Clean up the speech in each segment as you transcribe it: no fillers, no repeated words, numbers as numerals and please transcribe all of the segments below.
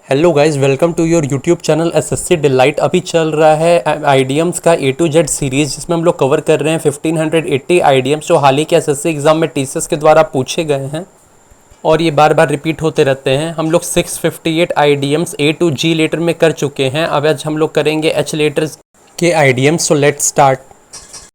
Hello guys, welcome to your YouTube channel SSC delight. अभी चल रहा है आइडियम्स का ए टू जेड सीरीज, जिसमें हम लोग कवर कर रहे हैं 1580 आइडियम्स जो हाल ही के एसएससी एग्जाम में टीसीएस के द्वारा पूछे गए हैं और ये बार बार रिपीट होते रहते हैं। हम लोग 658 idioms A to G letter में कर चुके हैं। अब आज हम लोग करेंगे एच लेटर्स के idioms. So let's start.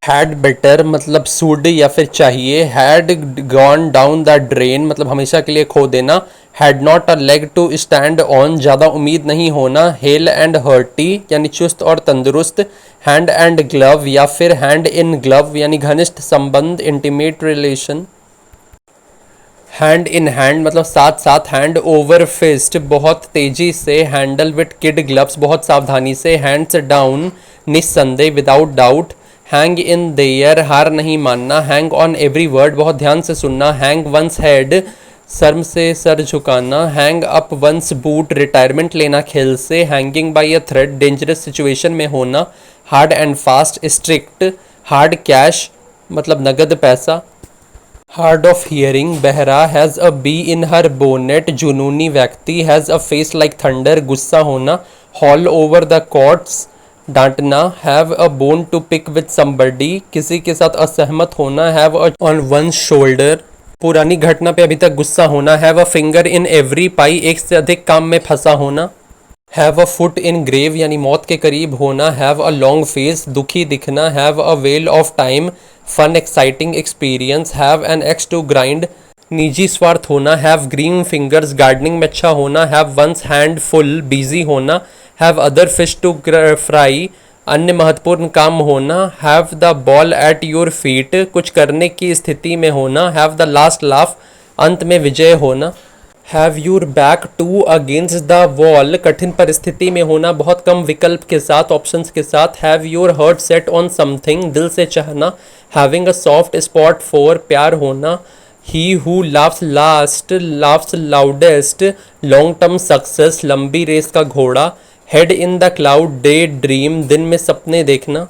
Had better मतलब शुड या फिर चाहिए। Had gone down the drain मतलब हमेशा के लिए खो देना। Had not a leg to stand on ज़्यादा उम्मीद नहीं होना। हेल एंड हर्टी यानी चुस्त और तंदुरुस्त। हैंड एंड ग्लव या फिर हैंड इन ग्लव यानी घनिष्ठ संबंध, intimate relation. Hand in hand मतलब साथ साथ। हैंड ओवर फिस्ट बहुत तेजी से। हैंडल विथ किड ग्लव्स बहुत सावधानी से। हैंड्स डाउन निस्संदेह, without doubt. Hang in their हार नहीं मानना। हैंग ऑन एवरी वर्ड बहुत ध्यान से सुनना। हैंग वंस हेड शर्म से सर झुकाना। Hang up one's boot retirement लेना खेल से। Hanging by a thread dangerous situation में होना। Hard and fast strict. Hard cash मतलब नगद पैसा। हार्ड ऑफ हियरिंग बहरा। Has a bee in her bonnet जुनूनी व्यक्ति। Has a face like thunder गुस्सा होना। हॉल ओवर द कॉर्ट्स डांटना। Have a bone to pick with somebody किसी के साथ असहमत होना। Have a on one shoulder पुरानी घटना पे अभी तक गुस्सा होना। Have a finger in every pie एक से अधिक काम में फंसा होना। Have a foot in grave यानी मौत के करीब होना। हैव अ लॉन्ग फेस दुखी दिखना। Have a whale of time fun exciting experience. Have an axe to grind निजी स्वार्थ होना। हैव ग्रीन फिंगर्स गार्डनिंग में अच्छा होना। Have one's hand full busy होना। Have other fish to fry अन्य महत्वपूर्ण काम होना। Have the ball at your feet कुछ करने की स्थिति में होना। हैव द लास्ट लाफ अंत में विजय होना। Have your back to against the wall कठिन परिस्थिति में होना, बहुत कम विकल्प के साथ, ऑप्शंस के साथ। Have your heart set on something दिल से चाहना। Having a soft spot for प्यार होना। He who laughs last laughs loudest long term success लंबी रेस का घोड़ा। Head in the cloud day dream दिन में सपने देखना।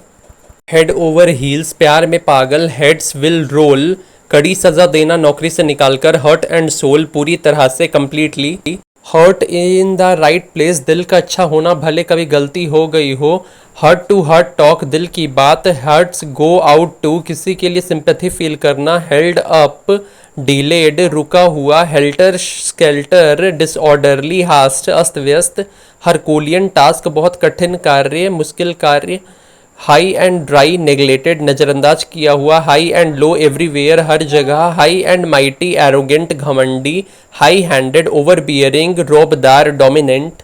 हेड ओवर हील्स प्यार में पागल। हेड्स विल रोल कड़ी सजा देना नौकरी से निकालकर। हर्ट एंड सोल पूरी तरह से completely. Heart in the right place दिल का अच्छा होना भले कभी गलती हो गई हो। हर्ट टू हर्ट टॉक दिल की बात। हर्ट्स गो आउट टू किसी के लिए सिंपैथी फील करना। हेल्ड अप डिलेड रुका हुआ। हेल्टर स्केल्टर डिसऑर्डरली हास्ट अस्त व्यस्त। हरकुलियन टास्क बहुत कठिन कार्य मुश्किल कार्य। हाई एंड ड्राई नेग्लेक्टेड नज़रअंदाज किया हुआ। हाई एंड लो एवरीवेयर हर जगह। हाई एंड माइटी एरोगेंट घमंडी। हाई हैंडेड ओवर बियरिंग रोबदार dominant.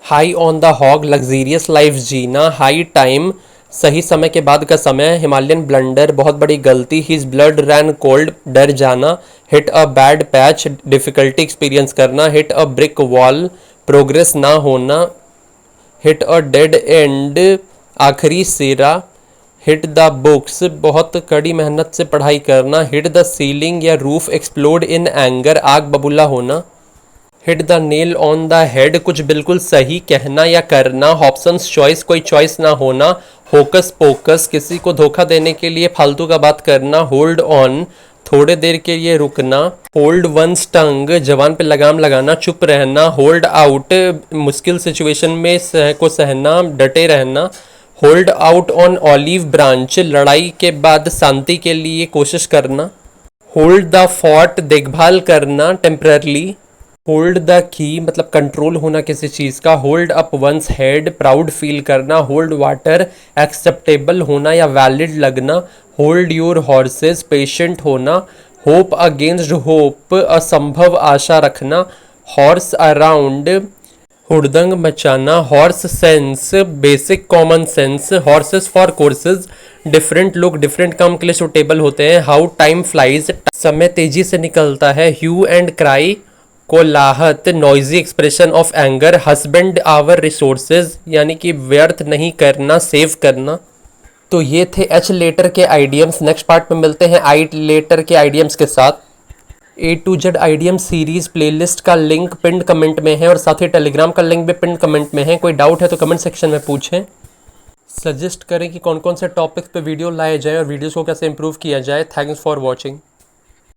High on the hog luxurious life जीना। हाई टाइम सही समय के बाद का समय। हिमालयन ब्लंडर बहुत बड़ी गलती। हिज ब्लड रैन कोल्ड डर जाना। Hit a bad patch difficulty experience करना। Hit a brick wall progress ना होना। हिट अ डेड एंड आखिरी सिरा। हिट द बुक्स बहुत कड़ी मेहनत से पढ़ाई करना। हिट द सीलिंग या रूफ एक्सप्लोड इन एंगर आग बबूला होना। Hit the nail on the head कुछ बिल्कुल सही कहना या करना। ऑप्शंस चॉइस कोई चॉइस ना होना। होकस पोकस किसी को धोखा देने के लिए फालतू का बात करना। होल्ड ऑन थोड़े देर के लिए रुकना। होल्ड वंस टंग जबान पे लगाम लगाना चुप रहना। होल्ड आउट मुश्किल सिचुएशन में को सहना डटे रहना। Hold out on olive branch लड़ाई के बाद शांति के लिए कोशिश करना। होल्ड द फोर्ट देखभाल करना टेम्पररली। होल्ड द की मतलब कंट्रोल होना किसी चीज़ का। Hold up one's head proud feel करना। होल्ड वाटर एक्सेप्टेबल होना या वैलिड लगना। होल्ड योर हॉर्सेस पेशेंट होना। होप अगेंस्ट होप असंभव आशा रखना। हॉर्स अराउंड हुड़दंग मचाना। Horse sense basic common sense. Horses for courses different लोग डिफरेंट काम के लिए सुटेबल होते हैं। हाउ टाइम फ्लाइज समय तेजी से निकलता है। ह्यू एंड क्राई कोलाहत noisy expression of anger. Husband our resources यानी कि व्यर्थ नहीं करना सेव करना। तो ये थे एच लेटर के आइडियम्स। नेक्स्ट पार्ट में मिलते हैं आई लेटर के आइडियम्स के साथ। A to Z idiom series playlist का लिंक पिंड कमेंट में है और साथ ही टेलीग्राम का लिंक भी पिंड कमेंट में है। कोई डाउट है तो कमेंट सेक्शन में पूछें। सजेस्ट करें कि कौन कौन से टॉपिक्स पे वीडियो लाए जाए और वीडियोस को कैसे इंप्रूव किया जाए। Thanks for watching.